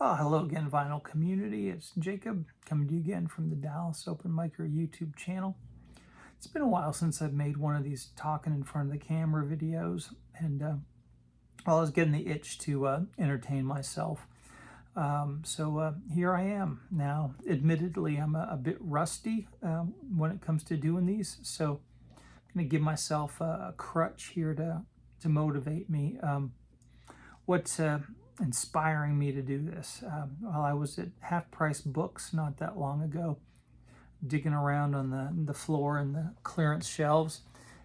Oh, hello again, vinyl community. It's Jacob coming to you again from the Dallas Open Micer YouTube channel. It's been a while since I've made one of these talking in front of the camera videos, and I was getting the itch to entertain myself. So here I am now. Admittedly, I'm a bit rusty when it comes to doing these, so I'm going to give myself a crutch here to motivate me. What's inspiring me to do this? While I was at Half Price Books not that long ago, digging around on the floor and the clearance shelves,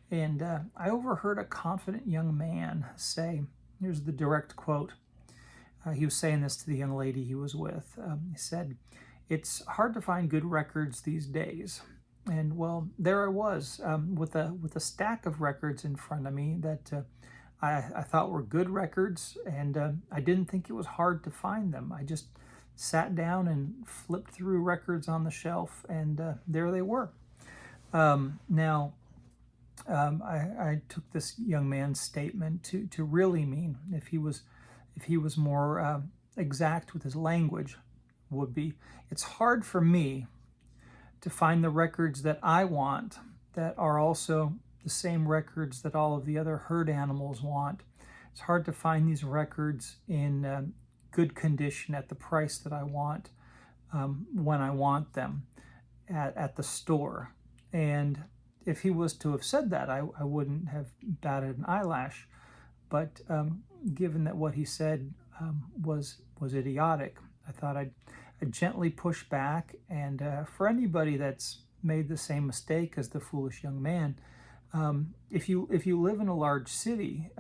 and I overheard a confident young man say, here's the direct quote. He was saying this to the young lady he was with. He said, "It's hard to find good records these days." And well, there I was with a stack of records in front of me that I thought were good records, and I didn't think it was hard to find them. I just sat down and flipped through records on the shelf, and there they were. Now, I took this young man's statement to really mean, if he was more exact with his language, would be, it's hard for me to find the records that I want that are also the same records that all of the other herd animals want. It's hard to find these records in good condition at the price that I want when I want them at the store. And if he was to have said that, I wouldn't have batted an eyelash. But given that what he said was idiotic, I thought I'd gently push back. And for anybody that's made the same mistake as the foolish young man, if you live in a large city,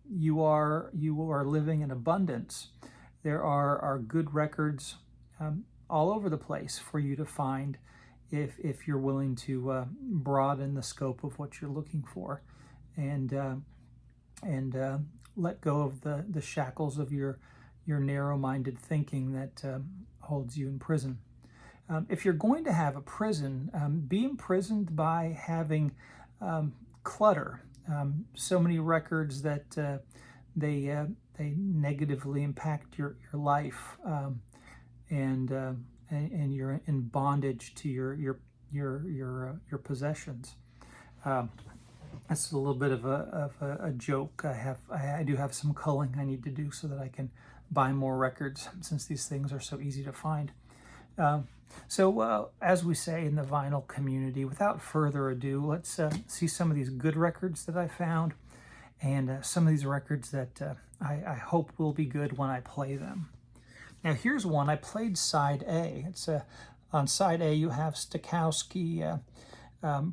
you are living in abundance. There are good records all over the place for you to find if you're willing to broaden the scope of what you're looking for, and let go of the shackles of your narrow-minded thinking that holds you in prison. If you're going to have a prison, be imprisoned by having clutter, so many records that they negatively impact your life, and you're in bondage to your possessions. That's a little bit of a joke. I do have some culling I need to do so that I can buy more records, since these things are so easy to find. So as we say in the vinyl community, without further ado, let's see some of these good records that I found, and some of these records that I hope will be good when I play them. Now here's one. I played side A. It's on side A you have Stokowski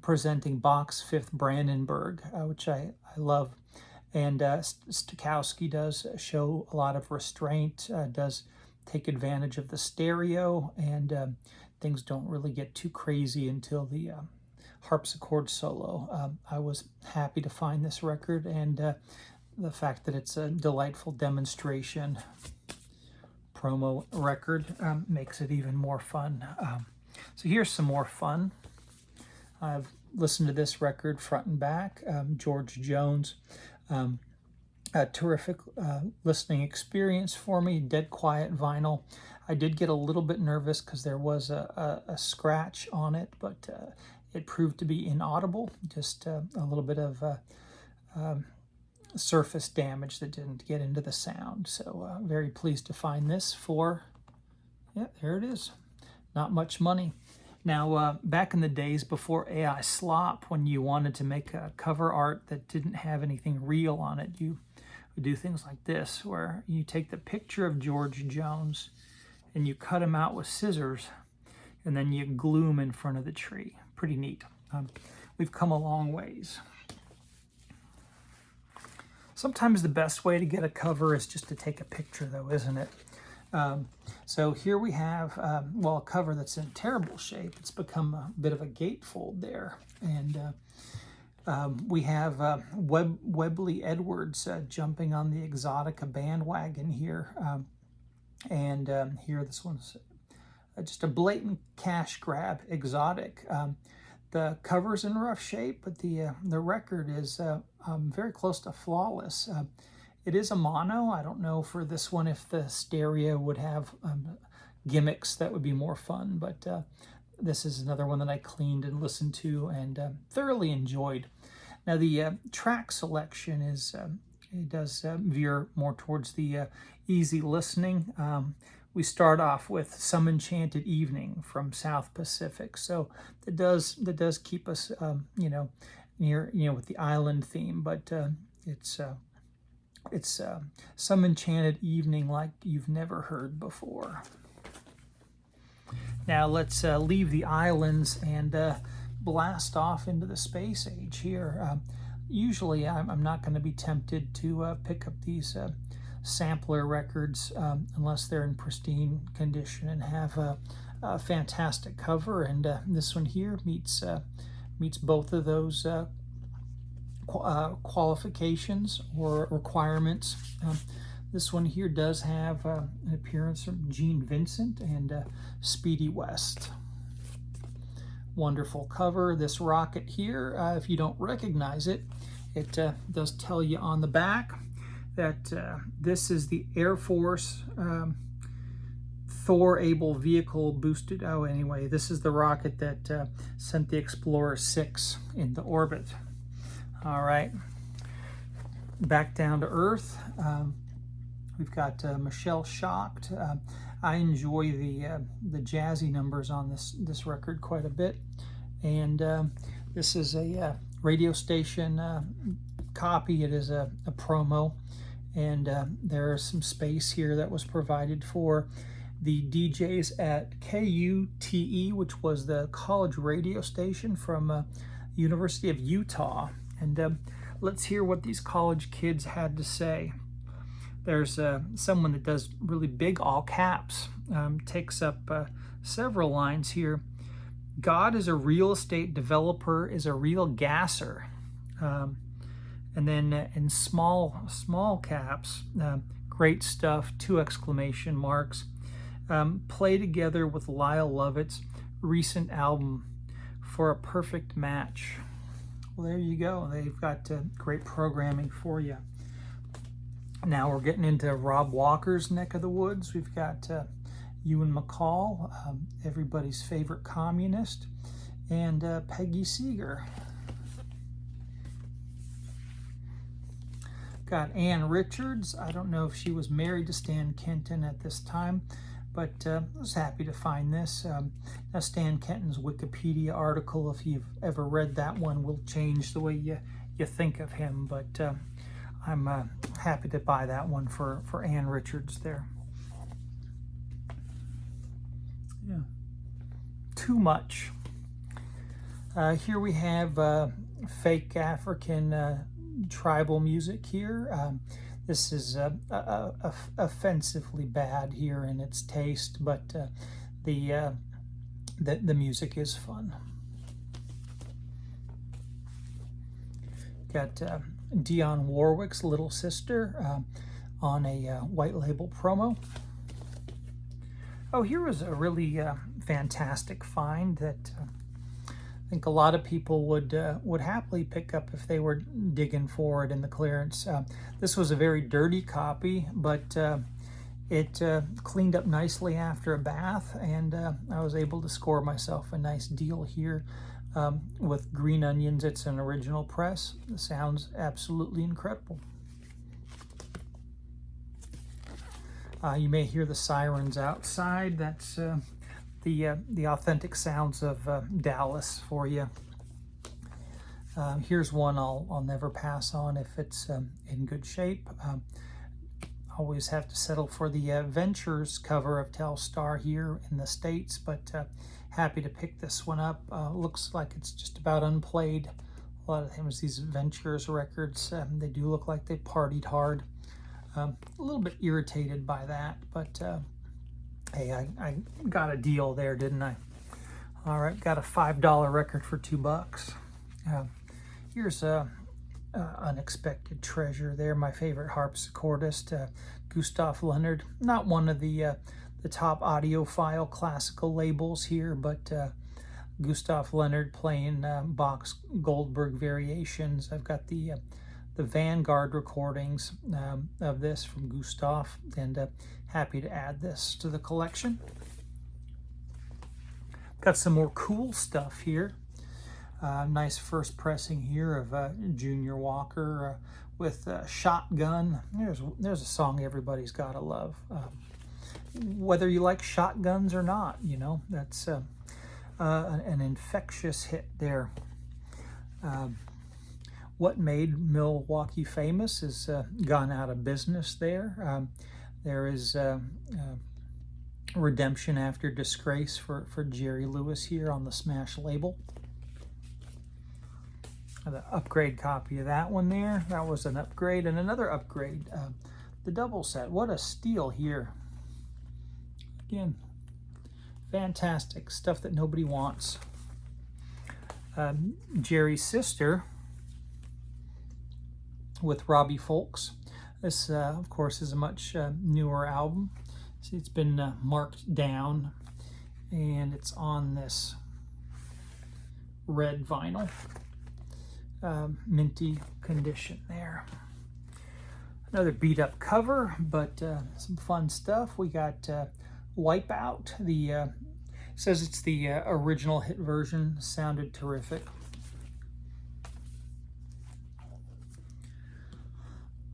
presenting Bach's Fifth Brandenburg, which I love. And Stokowski does show a lot of restraint, does take advantage of the stereo, and things don't really get too crazy until the harpsichord solo. I was happy to find this record, and the fact that it's a delightful demonstration promo record makes it even more fun. So here's some more fun. I've listened to this record front and back. George Jones. A terrific listening experience for me. Dead quiet vinyl. I did get a little bit nervous because there was a scratch on it, but it proved to be inaudible. Just a little bit of surface damage that didn't get into the sound. So very pleased to find this for, yeah, there it is. Not much money. Now, back in the days before AI slop, when you wanted to make a cover art that didn't have anything real on it, you would do things like this, where you take the picture of George Jones and you cut him out with scissors, and then you glue him in front of the tree. Pretty neat. We've come a long ways. Sometimes the best way to get a cover is just to take a picture, though, isn't it? So here we have, well, a cover that's in terrible shape. It's become a bit of a gatefold there. And we have Webley Edwards jumping on the Exotica bandwagon here. Here, this one's just a blatant cash grab, Exotic. The cover's in rough shape, but the record is very close to flawless. It is a mono. I don't know for this one if the stereo would have gimmicks that would be more fun, but this is another one that I cleaned and listened to and thoroughly enjoyed. Now the track selection is, it does veer more towards the easy listening. We start off with Some Enchanted Evening from South Pacific, so that does keep us, near, with the island theme, but it's Some Enchanted Evening like you've never heard before. Now let's leave the islands and blast off into the space age here. Usually I'm not going to be tempted to pick up these sampler records unless they're in pristine condition and have a fantastic cover, and this one here meets both of those qualifications or requirements. This one here does have an appearance from Gene Vincent and Speedy West. Wonderful cover. This rocket here, if you don't recognize it, it does tell you on the back that this is the Air Force Thor Able Vehicle Boosted. Oh, anyway, this is the rocket that sent the Explorer 6 into orbit. All right, back down to Earth. We've got Michelle Shocked. I enjoy the jazzy numbers on this record quite a bit, and this is a radio station copy. It is a promo, and there is some space here that was provided for the DJs at KUTE, which was the college radio station from University of Utah. And let's hear what these college kids had to say. There's someone that does really big all caps, takes up several lines here. God is a real estate developer, is a real gasser. And then in small caps, great stuff, 2 exclamation marks. Play together with Lyle Lovett's recent album for a perfect match. Well, there you go. They've got great programming for you. Now we're getting into Rob Walker's neck of the woods. We've got Ewan McCall, everybody's favorite communist, and Peggy Seeger. Got Ann Richards. I don't know if she was married to Stan Kenton at this time, but I was happy to find this. Now Stan Kenton's Wikipedia article, if you've ever read that one, will change the way you think of him, but I'm happy to buy that one for Ann Richards there. Yeah. Too Much. Here we have fake African tribal music here. This is offensively bad here in its taste, but the music is fun. Got Dionne Warwick's Little Sister on a white label promo. Oh, here was a really fantastic find that I think a lot of people would happily pick up if they were digging for it in the clearance. This was a very dirty copy, but it cleaned up nicely after a bath, and I was able to score myself a nice deal here with Green Onions. It's an original press. It sounds absolutely incredible. You may hear the sirens outside. That's the authentic sounds of Dallas for you. Here's one I'll never pass on if it's in good shape. Always have to settle for the Ventures cover of Telstar here in the States, but happy to pick this one up. Looks like it's just about unplayed. A lot of times these Ventures records, they do look like they partied hard. A little bit irritated by that, but hey, I got a deal there, didn't I? All right, got a $5 record for $2. Here's a unexpected treasure there. My favorite harpsichordist, Gustav Leonard. Not one of the top audiophile classical labels here, but Gustav Leonard playing Bach's Goldberg variations. I've got the the Vanguard recordings of this from Gustav, and happy to add this to the collection. Got some more cool stuff here. Nice first pressing here of Junior Walker with Shotgun. There's a song everybody's got to love. Whether you like shotguns or not, you know, that's an infectious hit there. What made Milwaukee famous is gone out of business there. There is redemption after disgrace for Jerry Lewis here on the Smash label. The upgrade copy of that one there. That was an upgrade, and another upgrade. The double set. What a steal here. Again, fantastic stuff that nobody wants. Jerry's Sister with Robbie Folks. This, of course, is a much newer album. See, it's been marked down, and it's on this red vinyl. Minty condition there. Another beat up cover, but some fun stuff. We got Wipeout. The says it's the original hit version. Sounded terrific.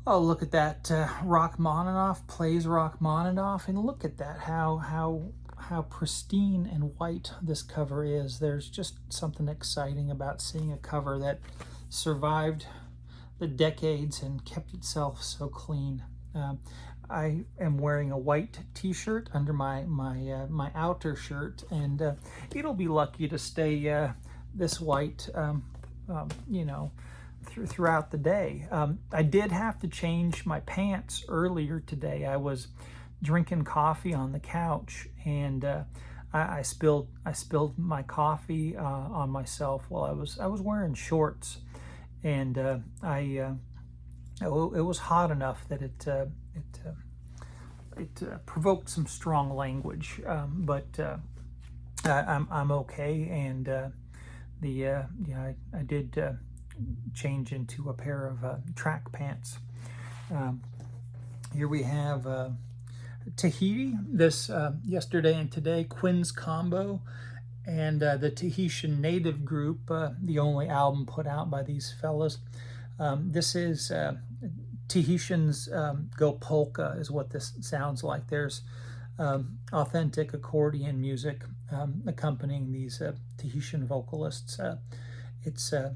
Oh, look at that. Rachmaninoff plays Rachmaninoff, and look at that, how pristine and white this cover is. There's just something exciting about seeing a cover that survived the decades and kept itself so clean. I am wearing a white t-shirt under my outer shirt, and it'll be lucky to stay this white, you know, throughout the day. I did have to change my pants earlier today. I was drinking coffee on the couch, and I spilled my coffee on myself while I was wearing shorts, and it was hot enough that it provoked some strong language, but I'm okay, and I did change into a pair of track pants. Here we have Tahiti, this Yesterday and Today, Quinn's Combo, and the Tahitian Native Group, the only album put out by these fellas. This is Tahitians Go Polka is what this sounds like. There's authentic accordion music accompanying these Tahitian vocalists. It's a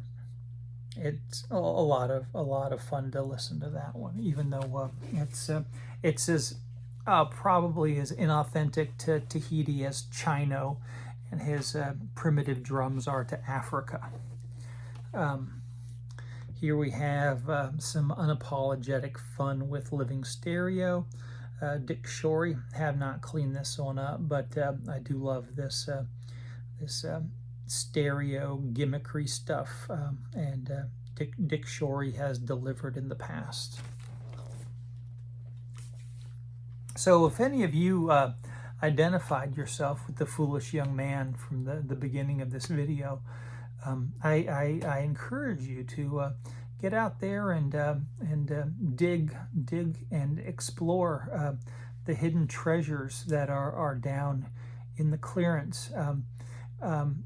lot of fun to listen to that one, even though it's as probably as inauthentic to Tahiti as Chino and his primitive drums are to Africa. Here we have some unapologetic fun with Living Stereo. Dick Shorey, have not cleaned this one up, but I do love this stereo gimmickry stuff, and Dick Shorey has delivered in the past. So if any of you identified yourself with the foolish young man from the beginning of this video, I encourage you to get out there and dig and explore the hidden treasures that are down in the clearance. One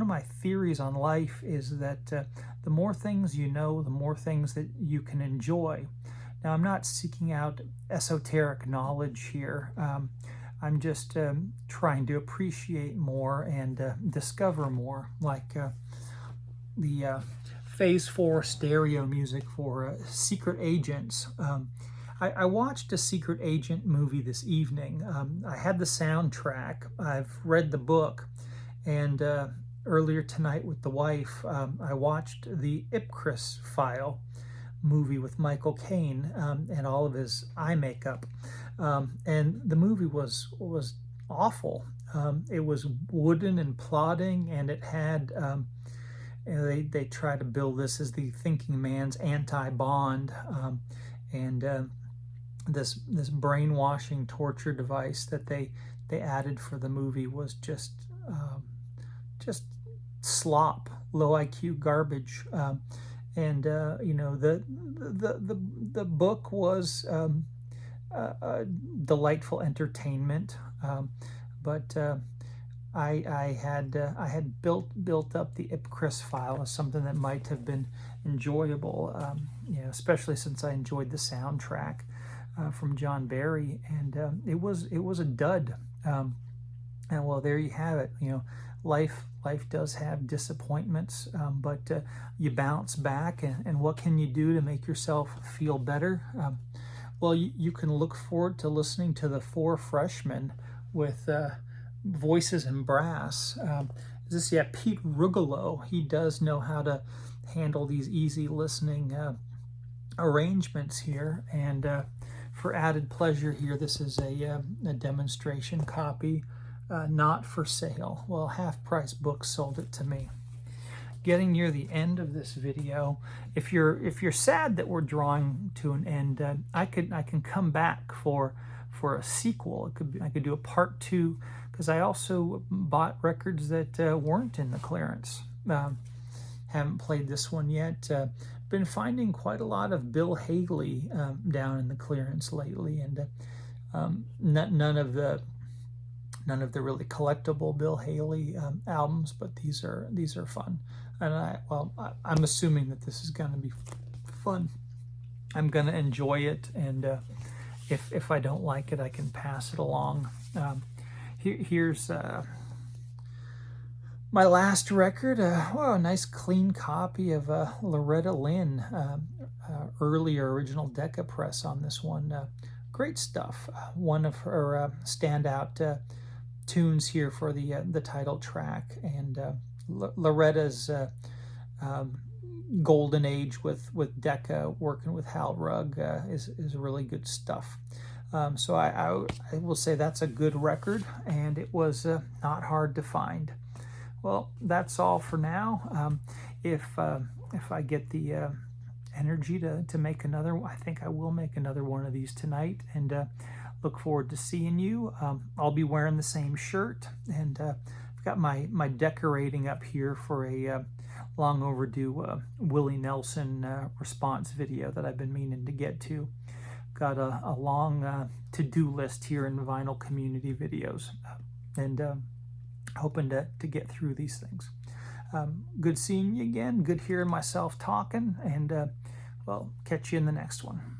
of my theories on life is that the more things you know, the more things that you can enjoy. Now, I'm not seeking out esoteric knowledge here. I'm just trying to appreciate more and discover more, like the Phase 4 stereo music for Secret Agents. I watched a Secret Agent movie this evening. I had the soundtrack. I've read the book. And earlier tonight with the wife, I watched the Ipcris File movie with Michael Caine and all of his eye makeup. And the movie was awful. It was wooden and plodding, and it had, they try to build this as the thinking man's anti-Bond, and this brainwashing torture device that they added for the movie was just slop, low IQ garbage. And you know, the book was delightful entertainment, but I had built up the Ipcris file as something that might have been enjoyable, you know, especially since I enjoyed the soundtrack from John Barry, and it was a dud. And well, there you have it. You know, life does have disappointments, but you bounce back, and what can you do to make yourself feel better? Well, you can look forward to listening to the Four Freshmen with voices and brass. Yeah, Pete Rugolo. He does know how to handle these easy listening arrangements here. And for added pleasure here, this is a demonstration copy, not for sale. Well, Half Price Books sold it to me. Getting near the end of this video, if you're sad that we're drawing to an end, I can come back for a sequel. I could do a part 2, because I also bought records that weren't in the clearance. Haven't played this one yet. Been finding quite a lot of Bill Haley down in the clearance lately, and none of the really collectible Bill Haley albums, but these are fun. And I'm assuming that this is going to be fun. I'm going to enjoy it, and if I don't like it, I can pass it along. Here's my last record. A nice clean copy of Loretta Lynn, earlier original Decca press on this one. Great stuff. One of her standout tunes here for the title track, and Loretta's golden age with Decca, working with Hal Rugg, is really good stuff. So I will say that's a good record, and it was not hard to find. Well, that's all for now. If I get the energy to make another, I think I will make another one of these tonight, and look forward to seeing you. I'll be wearing the same shirt, and I've got my decorating up here for a long overdue Willie Nelson response video that I've been meaning to get to. Got a long to-do list here in vinyl community videos, and hoping to get through these things. Good seeing you again, good hearing myself talking, and well, catch you in the next one.